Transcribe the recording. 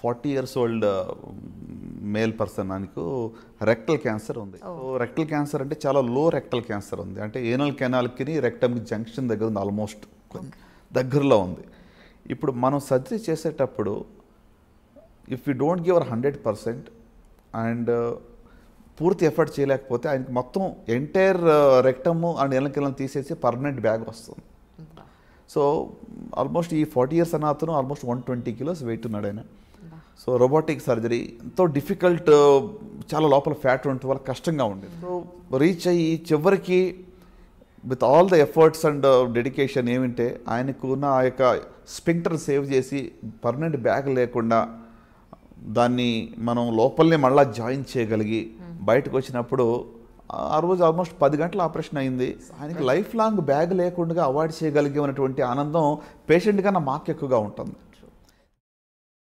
40 years old male person ఆయనకు rectal cancer ఉంది. So rectal cancer అంటే చాలా లో రెక్టల్ క్యాన్సర్ ఉంది, అంటే ఏనల్ కెనాల్కి రెక్టమ్కి జంక్షన్ దగ్గర ఉంది, ఆల్మోస్ట్ దగ్గరలో ఉంది. ఇప్పుడు మనం సర్జరీ చేసేటప్పుడు if you don't give our 100% and పూర్తి ఎఫర్ట్ చేయలేకపోతే ఆయనకి మొత్తం entire rectum and anal canal తీసేసి పర్మనెంట్ బ్యాగ్ వస్తుంది. సో ఆల్మోస్ట్ ఈ 40 years అన్న అతను ఆల్మోస్ట్ 120 kilos వెయిట్ ఉన్నాడు ఆయన. సో రోబోటిక్ సర్జరీ ఎంతో డిఫికల్ట్, చాలా లోపల ఫ్యాట్ ఉండటం వల్ల కష్టంగా ఉండేది. సో రీచ్ అయ్యి చివరికి with all the efforts and dedication ఏమింటే ఆయనకు ఉన్న ఆ యొక్క స్పింక్టర్ సేవ్ చేసి పర్మనెంట్ బ్యాగ్ లేకుండా దాన్ని మనం లోపలనే మళ్ళీ జాయిన్ చేయగలిగి బయటకు వచ్చినప్పుడు ఆ రోజు ఆల్మోస్ట్ 10 గంటల ఆపరేషన్ అయింది. ఆయనకి లైఫ్ లాంగ్ బ్యాగ్ లేకుండా అవాయిడ్ చేయగలిగే ఉన్నటువంటి ఆనందం పేషెంట్ కన్నా మాకు ఎక్కువగా ఉంటుంది.